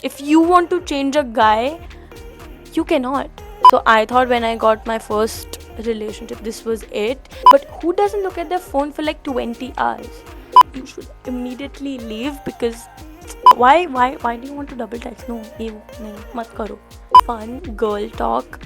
If you want to change a guy, you cannot. So I thought when I got my first relationship, this was it. But who doesn't look at their phone for like 20 hours? You should immediately leave because why do you want to double text? No, ew, nahi, mat karo. Fun girl talk.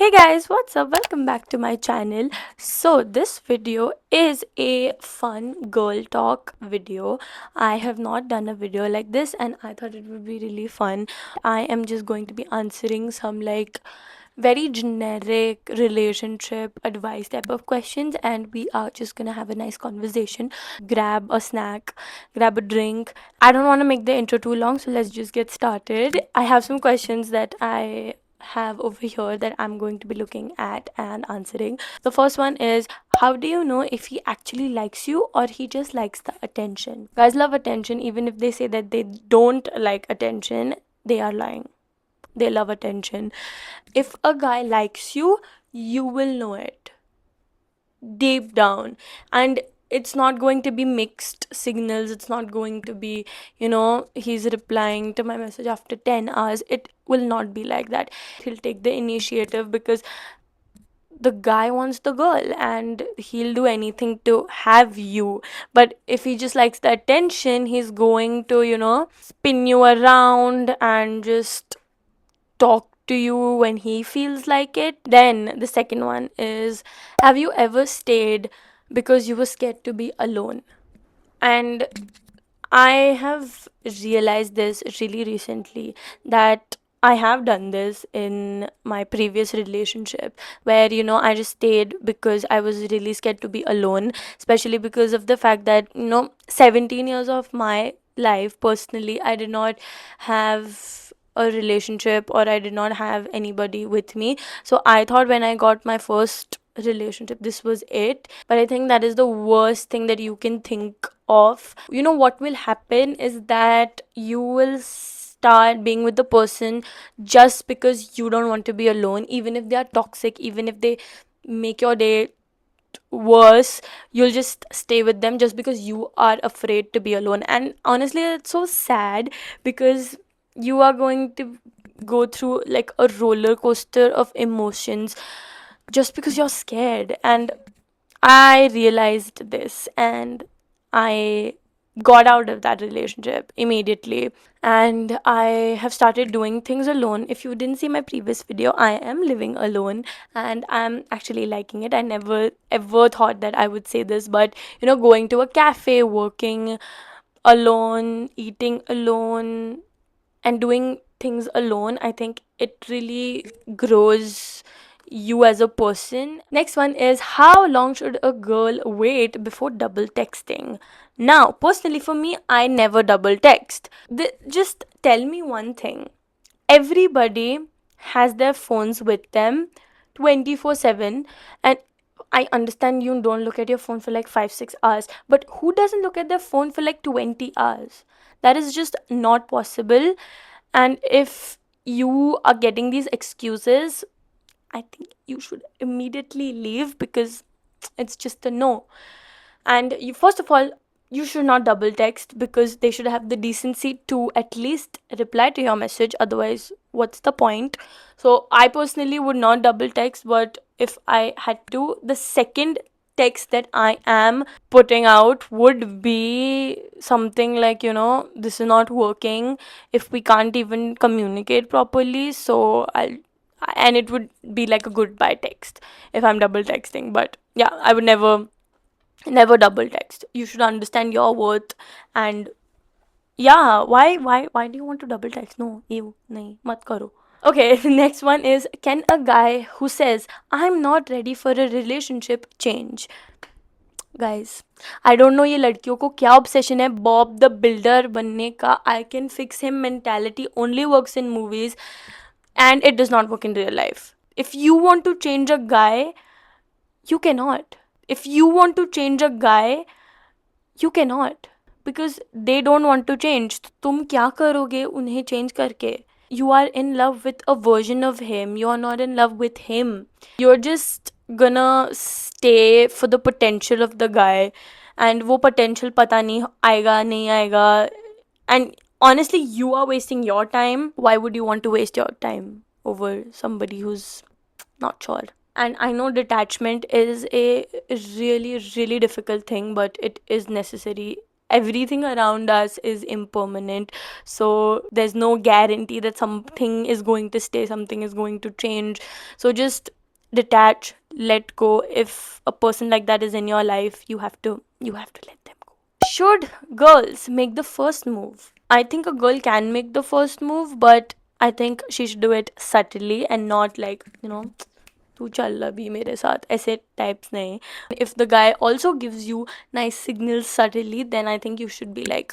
Hey guys, what's up? Welcome back to my channel. So this video is a fun girl talk video. I have not done a video like this and I thought it would be really fun. I am just going to be answering some like very generic relationship advice type of questions, and we are just gonna have a nice conversation. Grab a snack, grab a drink. I don't want to make the intro too long, so let's just get started. I have some questions that I have over here that I'm going to be looking at and answering. The first one is, how do you know if he actually likes you or he just likes the attention? Guys love attention. Even if they say that they don't like attention, they are lying. They love attention. If a guy likes you, you will know it deep down. And it's not going to be mixed signals. It's not going to be, he's replying to my message after 10 hours. It will not be like that. He'll take the initiative because the guy wants the girl and he'll do anything to have you. But if he just likes the attention, he's going to, spin you around and just talk to you when he feels like it. Then the second one is, have you ever stayed because you were scared to be alone? And I have realized this really recently, that I have done this in my previous relationship where, I just stayed because I was really scared to be alone, especially because of the fact that, 17 years of my life personally, I did not have a relationship or I did not have anybody with me. So I thought when I got my first relationship, this was it. But I think that is the worst thing that you can think of. What will happen is that you will start being with the person just because you don't want to be alone, even if they are toxic, even if they make your day worse. You'll just stay with them just because you are afraid to be alone. And honestly, it's so sad because you are going to go through like a roller coaster of emotions just because you're scared. And I realized this and I got out of that relationship immediately, and I have started doing things alone. If you didn't see my previous video, I am living alone and I'm actually liking it. I never ever thought that I would say this, but going to a cafe, working alone, eating alone, and doing things alone, I think it really grows you as a person. Next one is, how long should a girl wait before double texting? Now, personally for me, I never double text. Just tell me one thing. Everybody has their phones with them 24/7, and I understand you don't look at your phone for like 5 6 hours, but who doesn't look at their phone for like 20 hours? That is just not possible. And if you are getting these excuses, I think you should immediately leave because it's just a no. And you, first of all, you should not double text because they should have the decency to at least reply to your message. Otherwise, what's the point? So I personally would not double text, but if I had to, the second text that I am putting out would be something like, this is not working, if we can't even communicate properly. So and it would be like a goodbye text if I'm double texting. But yeah, I would never double text. You should understand your worth. And yeah, why do you want to double text? No, ew, nahi, mat karo. Okay, the next one is, can a guy who says I'm not ready for a relationship change? Guys, I don't know ये लड़कियों को क्या obsession है Bob the builder बनने का. I can fix him mentality only works in movies and it does not work in real life. If you want to change a guy, you cannot. If you want to change a guy, you cannot, because they don't want to change. तो तुम क्या करोगे उन्हें change करके? You are in love with a version of him. You are not in love with him. You're just gonna stay for the potential of the guy, and वो potential पता नहीं आएगा नहीं आएगा, and honestly you are wasting your time. Why would you want to waste your time over somebody who's not sure? And I know detachment is a really really difficult thing, but it is necessary. Everything around us is impermanent, so there's no guarantee that something is going to stay, something is going to change. So just detach, let go. If a person like that is in your life, you have to let them go. Should girls make the first move? I think a girl can make the first move, but I think she should do it subtly and not like, तू चल अभी मेरे साथ, ऐसे types नहीं. If the guy also gives you nice signals subtly, then I think you should be like,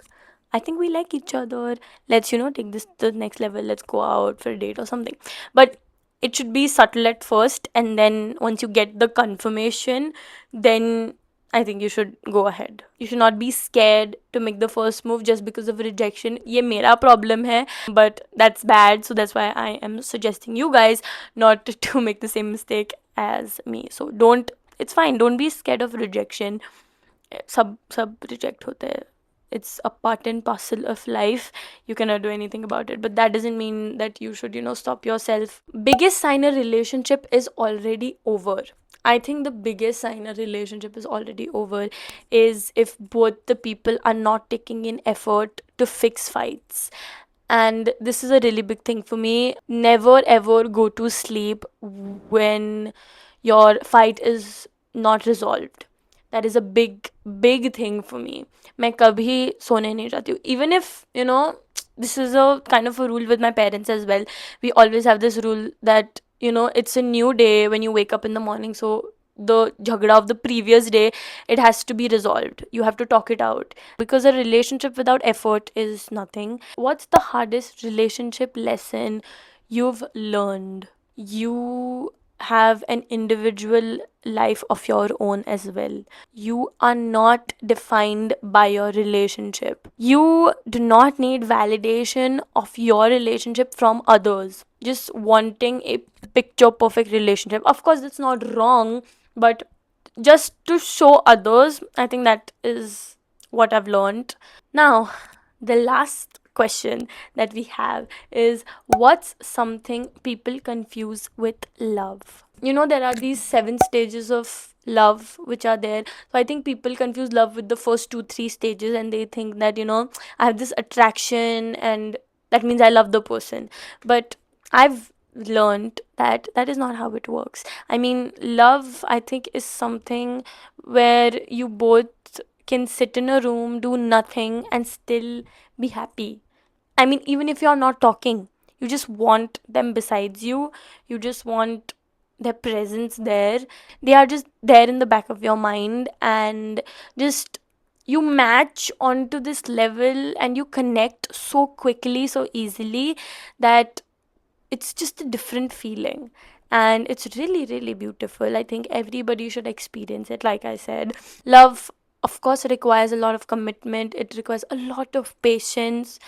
I think we like each other, let's take this to the next level, let's go out for a date or something. But it should be subtle at first, and then once you get the confirmation, then I think you should go ahead. You should not be scared to make the first move just because of rejection. ये मेरा problem है, but that's bad. So that's why I am suggesting you guys not to make the same mistake as me. So don't. It's fine. Don't be scared of rejection. सब reject होते हैं. It's a part and parcel of life. You cannot do anything about it, but that doesn't mean that you should stop yourself. Biggest sign a relationship is already over. I think the biggest sign a relationship is already over is if both the people are not taking in effort to fix fights. And this is a really big thing for me. Never ever go to sleep when your fight is not resolved. That is a big big thing for me. मैं कभी सोने नहीं जाती हूँ. Even if this is a kind of a rule with my parents as well. We always have this rule that it's a new day when you wake up in the morning, so the jhagda of the previous day, it has to be resolved. You have to talk it out, because a relationship without effort is nothing. What's the hardest relationship lesson you've learned? You have an individual life of your own as well. You are not defined by your relationship. You do not need validation of your relationship from others. Just wanting a picture perfect relationship. Of course, it's not wrong, but just to show others, I think that is what I've learned. Now, the last question that we have is, what's something people confuse with love? There are these 7 stages of love which are there. So I think people confuse love with the first 2 3 stages, and they think that I have this attraction and that means I love the person. But I've learned that that is not how it works. I mean, love, I think, is something where you both can sit in a room, do nothing, and still be happy. I mean, even if you're not talking, you just want them besides you. You just want their presence there. They are just there in the back of your mind, and just you match onto this level and you connect so quickly, so easily, that it's just a different feeling. And it's really really beautiful. I think everybody should experience it. Like I said, love, of course, requires a lot of commitment. It requires a lot of patience,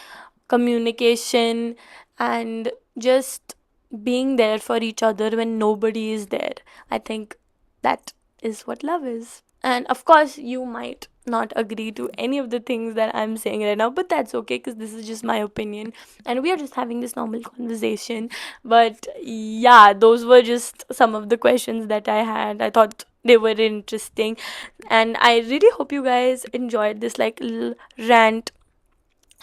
communication, and just being there for each other when nobody is there. I think that is what love is. And of course, you might not agree to any of the things that I'm saying right now, but that's okay, because this is just my opinion and we are just having this normal conversation. But yeah, those were just some of the questions that I had. I thought they were interesting, and I really hope you guys enjoyed this like little rant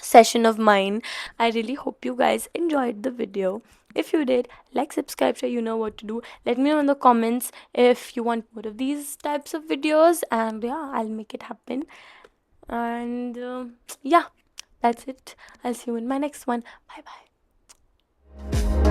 session of mine. I really hope you guys enjoyed the video. If you did, like, subscribe, so you know what to do. Let me know in the comments if you want more of these types of videos, and yeah, I'll make it happen. And yeah, that's it. I'll see you in my next one. Bye bye.